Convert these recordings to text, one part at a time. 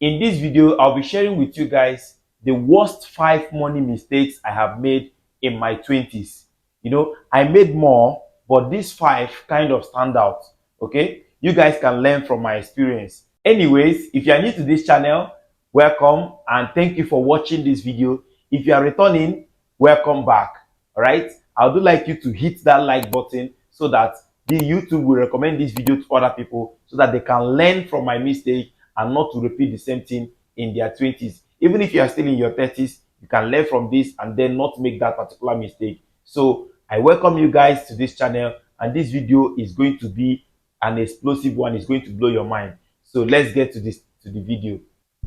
In this video, I'll be sharing with you guys the worst 5 money mistakes I have made in my 20s. I made more, but these 5 kind of stand out. Okay, you guys can learn from my experience. Anyways, if you are new to this channel, welcome and thank you for watching this video. If you are returning, welcome back. All right, I would like you to hit that like button so that the YouTube will recommend this video to other people so that they can learn from my mistake and not to repeat the same thing in their 20s. Even if you are still in your 30s, you can learn from this and then not make that particular mistake. So I welcome you guys to this channel, and this video is going to be an explosive one. It's going to blow your mind. So let's get to the video.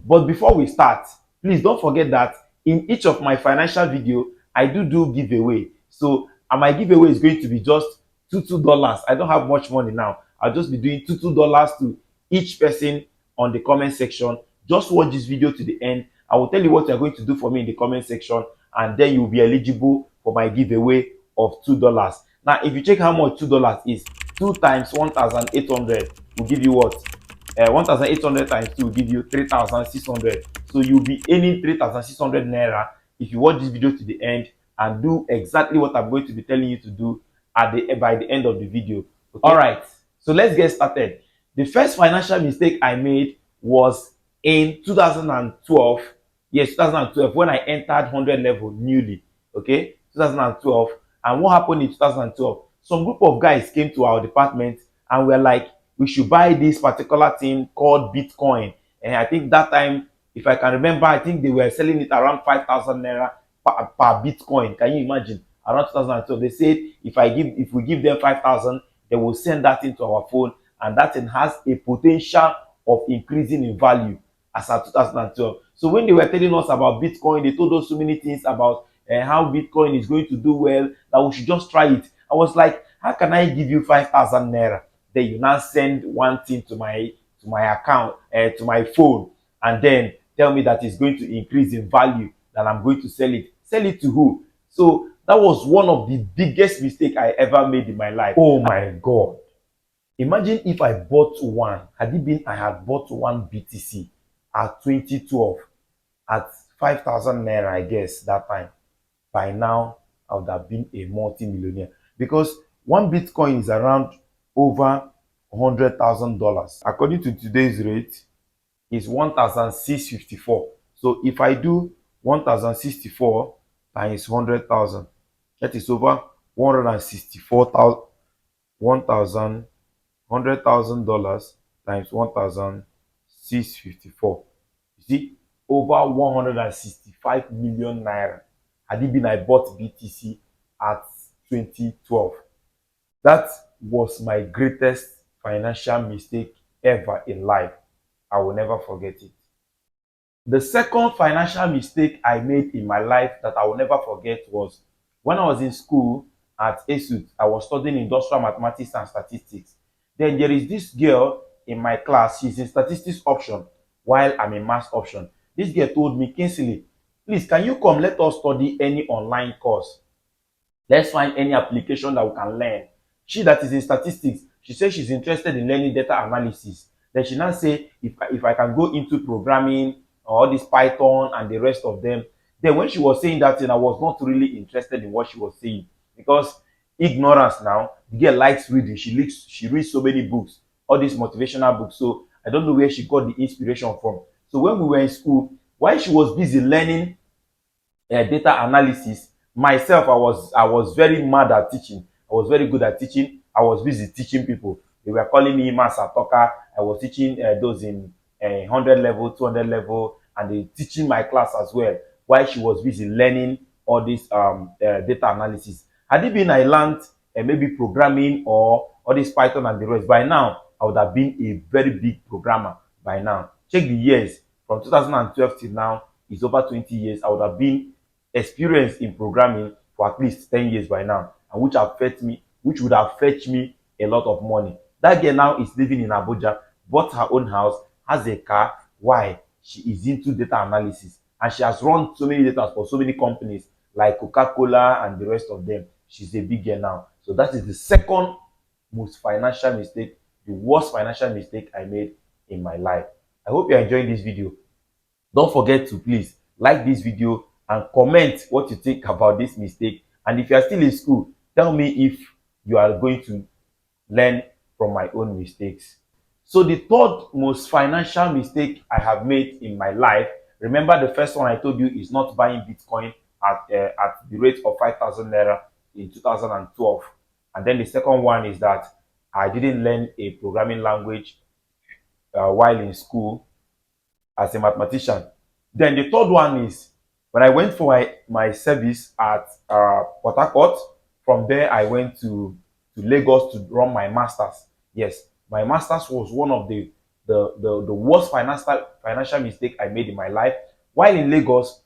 But before we start, please don't forget that in each of my financial video, I do giveaway. So my giveaway is going to be just $2. I don't have much money now. I'll just be doing $2 to each person on the comment section. Just watch this video to the end. I will tell you what you're going to do for me in the comment section, and then you'll be eligible for my giveaway of $2. Now, if you check how much $2 is, 2 times 1,800 will give you what? 1,800 times 2 will give you 3,600. So you'll be earning 3,600 naira if you watch this video to the end and do exactly what I'm going to be telling you to do by the end of the video. Okay? All right, so let's get started. The first financial mistake I made was in 2012. Yes, 2012, when I entered 100 level newly. Okay, 2012. And what happened in 2012? Some group of guys came to our department and were like, we should buy this particular thing called Bitcoin. And I think that time, if I can remember, I think they were selling it around 5,000 naira per Bitcoin. Can you imagine? Around 2012, they said if we give them 5,000, they will send that into our phone, and that thing has a potential of increasing in value as at 2012. So when they were telling us about Bitcoin, they told us so many things about how Bitcoin is going to do well, that we should just try it. I was like, how can I give you 5,000 naira? Then you now send one thing to my account, to my phone, and then tell me that it's going to increase in value, that I'm going to sell it. Sell it to who? So that was one of the biggest mistakes I ever made in my life. Oh my God. Imagine if I bought one, I had bought one BTC at 2012 at 5,000 naira, I guess, that time. By now, I would have been a multi-millionaire, because one Bitcoin is around over $100,000. According to today's rate, is 1,654. So if I do 1,064 times 100,000, that is over 164,000. $100,000 times 1,654. You see, over 165 million naira. Had it been I bought BTC at 2012. That was my greatest financial mistake ever in life. I will never forget it. The second financial mistake I made in my life that I will never forget was when I was in school at ESUT. I was studying industrial mathematics and statistics. Then there is this girl in my class. She's in statistics option while I'm in math option. This girl told me, Kinsley, please, can you come? Let us study any online course. Let's find any application that we can learn. She that is in statistics, she says she's interested in learning data analysis. Then she now say, if I can go into programming or this Python and the rest of them. Then when she was saying that thing, I was not really interested in what she was saying, because ignorance now. The girl likes reading. She reads so many books, all these motivational books. So I don't know where she got the inspiration from. So when we were in school, while she was busy learning data analysis, myself, I was very mad at teaching. I was very good at teaching. I was busy teaching people. They were calling me Master Talker. I was teaching those in 100 level, 200 level, and they teaching my class as well, while she was busy learning all this data analysis. Had it been I learned maybe programming or all this Python and the rest, by now I would have been a very big programmer by now. Check the years from 2012 till now. It's over 20 years. I would have been experienced in programming for at least 10 years by now, and which would have fetched me a lot of money. That girl now is living in Abuja, bought her own house, has a car. Why? She is into data analysis, and she has run so many data for so many companies like Coca-Cola and the rest of them. She's a big girl now. So that is the second most financial mistake, the worst financial mistake I made in my life. I hope you're enjoying this video. Don't forget to please like this video and comment what you think about this mistake. And if you are still in school, tell me if you are going to learn from my own mistakes. So the third most financial mistake I have made in my life, remember the first one I told you is not buying Bitcoin at the rate of 5,000 naira in 2012. And then the second one is that I didn't learn a programming language while in school as a mathematician. Then the third one is when I went for my service at Port Harcourt. From there, I went to Lagos to run my masters. Yes, my masters was one of the worst financial mistake I made in my life. While in Lagos,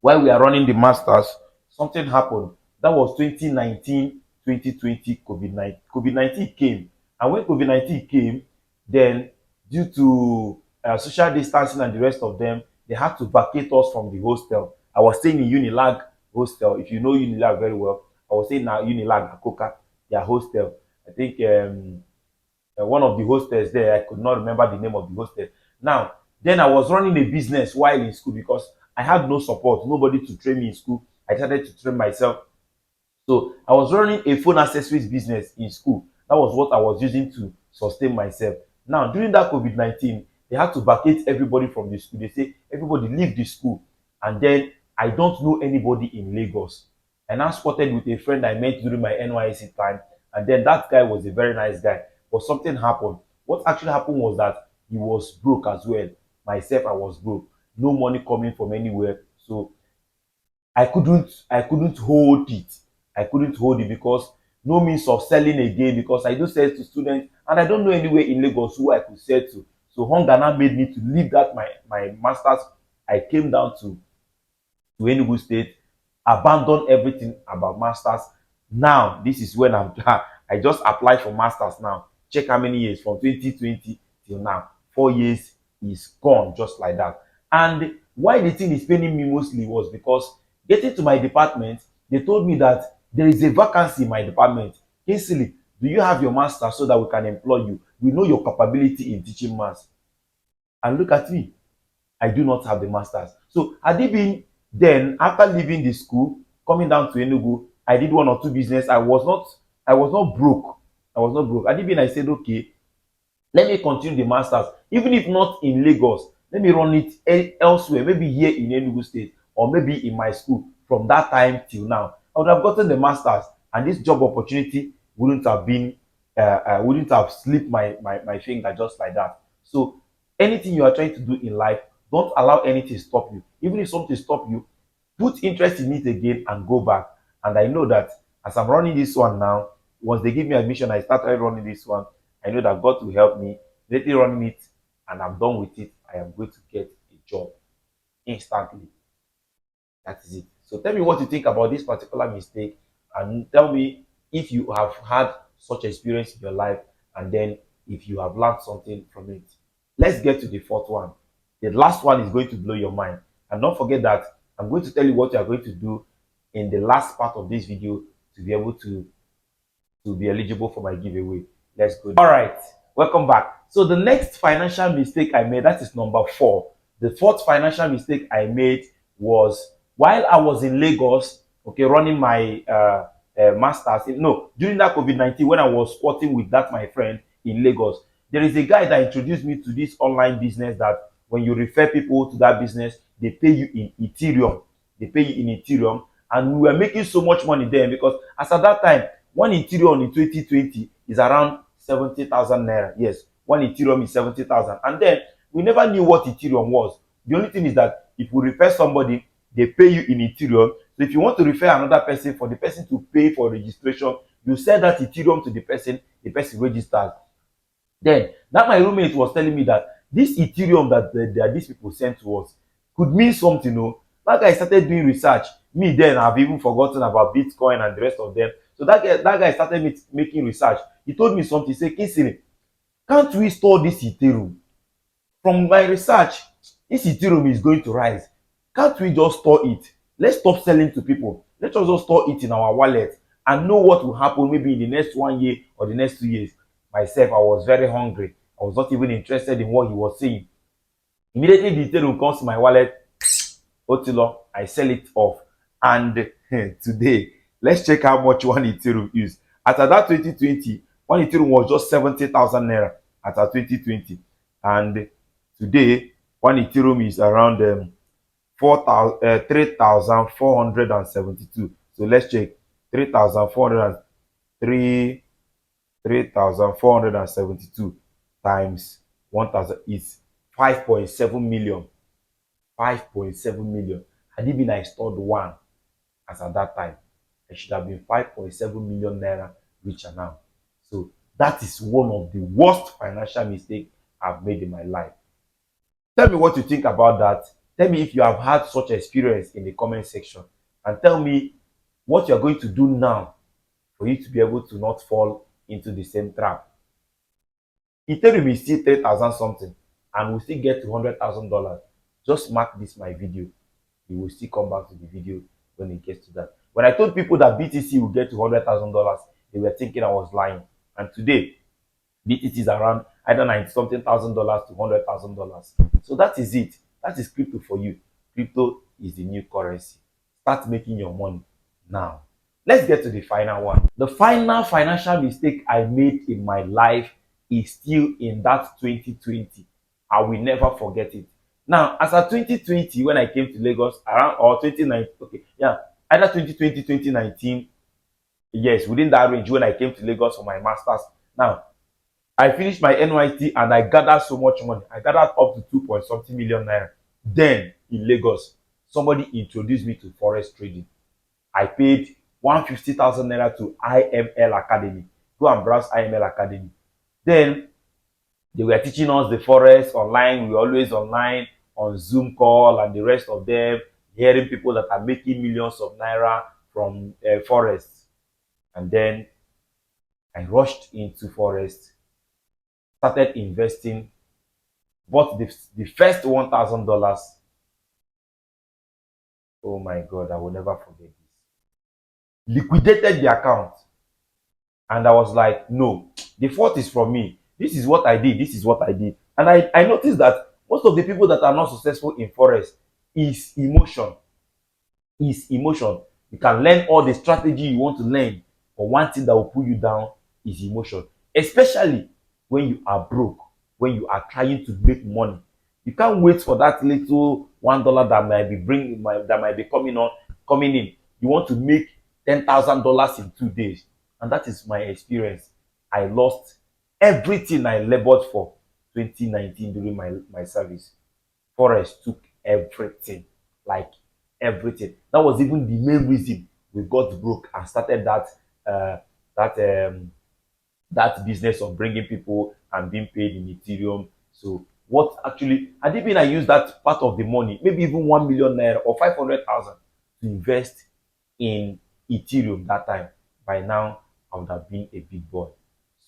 while we are running the masters, something happened. That was 2019, 2020 COVID-19. COVID-19 came. And when COVID-19 came, then due to social distancing and the rest of them, they had to vacate us from the hostel. I was staying in Unilag hostel. If you know Unilag very well, I was staying at Unilag Akoka, their hostel. I think one of the hostels there, I could not remember the name of the hostel. Now, then I was running a business while in school because I had no support, nobody to train me in school. I decided to train myself. So I was running a phone accessories business in school. That was what I was using to sustain myself. Now, during that COVID-19, they had to vacate everybody from the school. They say, everybody leave the school. And then I don't know anybody in Lagos. And I spotted with a friend I met during my NYSC time. And then that guy was a very nice guy. But something happened. What actually happened was that he was broke as well. Myself, I was broke. No money coming from anywhere. So I couldn't hold it. I couldn't hold it because no means of selling again because I do sell to students and I don't know anywhere in Lagos who I could sell to. So hunger now made me to leave that my masters. I came down to Enugu State, abandon everything about masters. Now this is when I just applied for masters now. Check how many years from 2020 till now. 4 years is gone just like that. And why the thing is paining me mostly was because getting to my department, they told me that there is a vacancy in my department. Kingsley, do you have your master so that we can employ you? We know your capability in teaching maths. And look at me. I do not have the masters. So had it been then after leaving the school, coming down to Enugu, I did one or two business. I was not broke. I was not broke. Had it been I said, okay, let me continue the masters, even if not in Lagos. Let me run it elsewhere, maybe here in Enugu State or maybe in my school. From that time till now, I would have gotten the masters, and this job opportunity wouldn't have slipped my finger just like that. So anything you are trying to do in life, don't allow anything stop you. Even if something stop you, put interest in it again and go back. And I know that as I'm running this one now, once they give me admission, I started running this one. I know that God will help me. Lately running it, and I'm done with it. I am going to get a job instantly. That is it. So tell me what you think about this particular mistake, and tell me if you have had such experience in your life, and then if you have learned something from it. Let's get to the fourth one. The last one is going to blow your mind. And don't forget that I'm going to tell you what you are going to do in the last part of this video to be able to be eligible for my giveaway. Let's go. All right, welcome back. So the next financial mistake I made, that is number 4. The fourth financial mistake I made was while I was in Lagos, okay, running my masters. No, during that COVID-19, when I was squatting with that my friend in Lagos, there is a guy that introduced me to this online business that when you refer people to that business, they pay you in Ethereum. They pay you in Ethereum, and we were making so much money then because as at that time, one Ethereum in 2020 is around 70,000 naira. Yes, one Ethereum is 70,000. And then we never knew what Ethereum was. The only thing is that if we refer somebody, they pay you in Ethereum. So if you want to refer another person, for the person to pay for registration, you send that Ethereum to the person registers. Then that my roommate was telling me that this Ethereum that these people sent to us could mean something. No, that guy started doing research. Me then I've even forgotten about Bitcoin and the rest of them. So that guy started making research. He told me something. He said, Kinsey, can't we store this Ethereum? From my research, this Ethereum is going to rise. Can't we just store it? Let's stop selling to people. Let us just store it in our wallet and know what will happen maybe in the next 1 year or the next 2 years. Myself, I was very hungry. I was not even interested in what he was saying. Immediately the Ethereum comes to my wallet, Otilo, I sell it off. And today, let's check how much one Ethereum is. At that 2020, one Ethereum was just 70,000 naira at that 2020. And today, one Ethereum is around 3,472. So let's check 3,403, 3,472 times 1,000 is 5.7 million. 5.7 million. Had it been I stored one as at that time, I should have been 5.7 million naira richer now. So that is one of the worst financial mistakes I've made in my life. Tell me what you think about that. Tell me if you have had such experience in the comment section. And tell me what you're going to do now for you to be able to not fall into the same trap. Ethereum is still 3,000 something and we'll still get to $100,000. Just mark this my video. You will still come back to the video when it gets to that. When I told people that BTC will get to $100,000, they were thinking I was lying. And today, BTC is around either 90 something thousand dollars to $100,000. So that is it. That is crypto for you. Crypto is the new currency. Start making your money now. Let's get to the final one. The final financial mistake I made in my life is still in that 2020. I will never forget it. Now, as of 2020, when I came to Lagos, around or 2019, okay, yeah, either 2020, 2019, yes, within that range when I came to Lagos for my master's. Now, I finished my NYT and I gathered so much money. I gathered up to 2 point something million naira. Then in Lagos, somebody introduced me to Forex trading. I paid 150,000 naira to IML Academy. Go and browse IML Academy. Then they were teaching us the Forex online. We were always online on Zoom call and the rest of them, hearing people that are making millions of naira from Forex. And then I rushed into Forex, started investing, bought the first $1,000. Oh my God, I will never forget this. Liquidated the account. And I was like, no, the fault is from me. This is what I did. This is what I did. And I noticed that most of the people that are not successful in Forex is emotion. Is emotion. You can learn all the strategy you want to learn, but one thing that will pull you down is emotion. Especially when you are broke, when you are trying to make money. You can't wait for that little $1 that might be coming in. You want to make $10,000 in 2 days. And that is my experience. I lost everything I labored for 2019 during my service. Forex took everything, like everything. That was even the main reason we got broke and started uh, that that business of bringing people and being paid in Ethereum. So what actually had it been I used that part of the money, maybe even 1 million naira or 500,000 to invest in Ethereum that time, by now I would have been a big boy.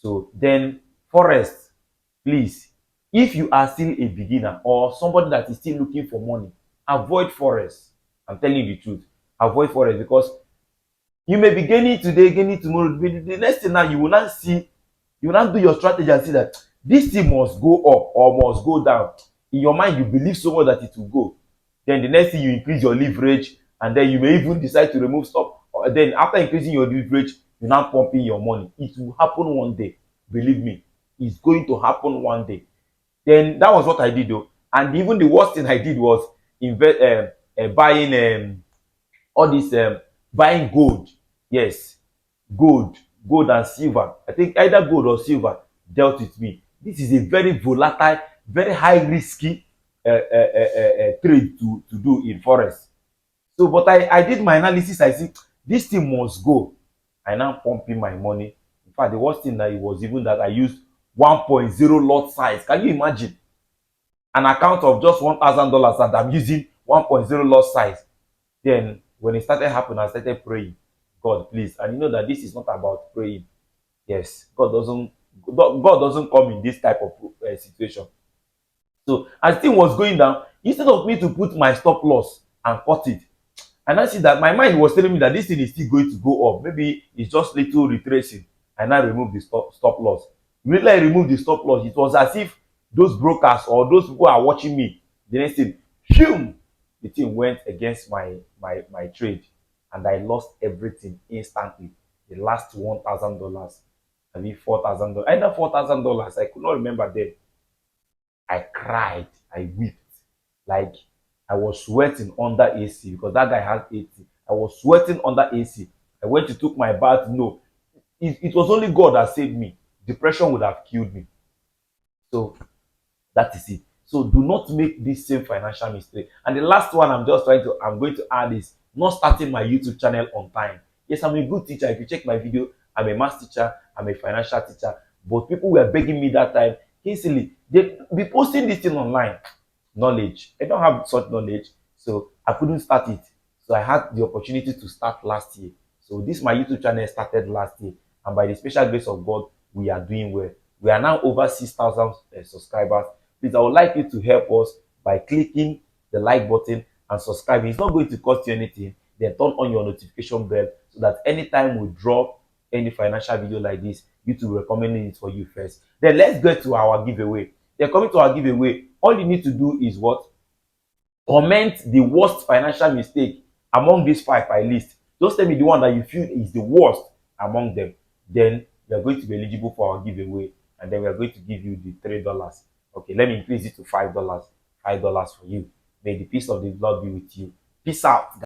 So then Forex, please, if you are still a beginner or somebody that is still looking for money, avoid Forex. I'm telling you the truth. Avoid Forex because you may be gaining today, gaining tomorrow. The next thing now you will not see, you will not do your strategy and see that this thing must go up or must go down. In your mind, you believe so much that it will go. Then the next thing you increase your leverage, and then you may even decide to remove stop. Or then after increasing your leverage, you now pumping your money. It will happen one day. Believe me, it's going to happen one day. Then that was what I did though. And even the worst thing I did was buying all this buying gold. Yes, gold and silver. I think either gold or silver dealt with me. This is a very volatile, very high risky trade to do in Forex. So, but I did my analysis. I see this thing must go. I now pumping my money. In fact, the worst thing that it was even that I used 1.0 lot size. Can you imagine? An account of just $1,000 that I'm using 1.0 lot size. Then when it started happening, I started praying, God, please. And you know that this is not about praying. Yes, God doesn't come in this type of situation. So as the thing was going down, instead of me to put my stop loss and cut it, and I see that my mind was telling me that this thing is still going to go up. Maybe it's just little retracing. And I removed the stop loss. Immediately I removed the stop loss, it was as if those brokers or those people are watching me The next thing, phew, the thing went against my trade, and I lost everything instantly. The last $1,000, I mean $4,000, either $4,000. I could not remember then. I cried, I wept, like I was sweating under AC because that guy had AC. I was sweating under AC. I went to took my bath. No, it was only God that saved me. Depression would have killed me. So that is it. So do not make this same financial mistake. And the last one I'm going to add is not starting my YouTube channel on time. Yes, I'm a good teacher. If you check my video, I'm a math teacher, I'm a financial teacher. But people were begging me that time, easily, they be posting this thing online. Knowledge. I don't have such knowledge, so I couldn't start it. So I had the opportunity to start last year. So this my YouTube channel started last year, and by the special grace of God, we are doing well. We are now over 6,000 subscribers. Please, I would like you to help us by clicking the like button and subscribing. It's not going to cost you anything. Then turn on your notification bell so that anytime we drop any financial video like this, YouTube will recommend it for you first. Then let's get to our giveaway. Then coming to our giveaway, all you need to do is what? Comment the worst financial mistake among these five I list. Just tell me the one that you feel is the worst among them. Then you are going to be eligible for our giveaway, and then we are going to give you the $3. Okay, let me increase it to $5. $5 for you. May the peace of the Lord be with you. Peace out.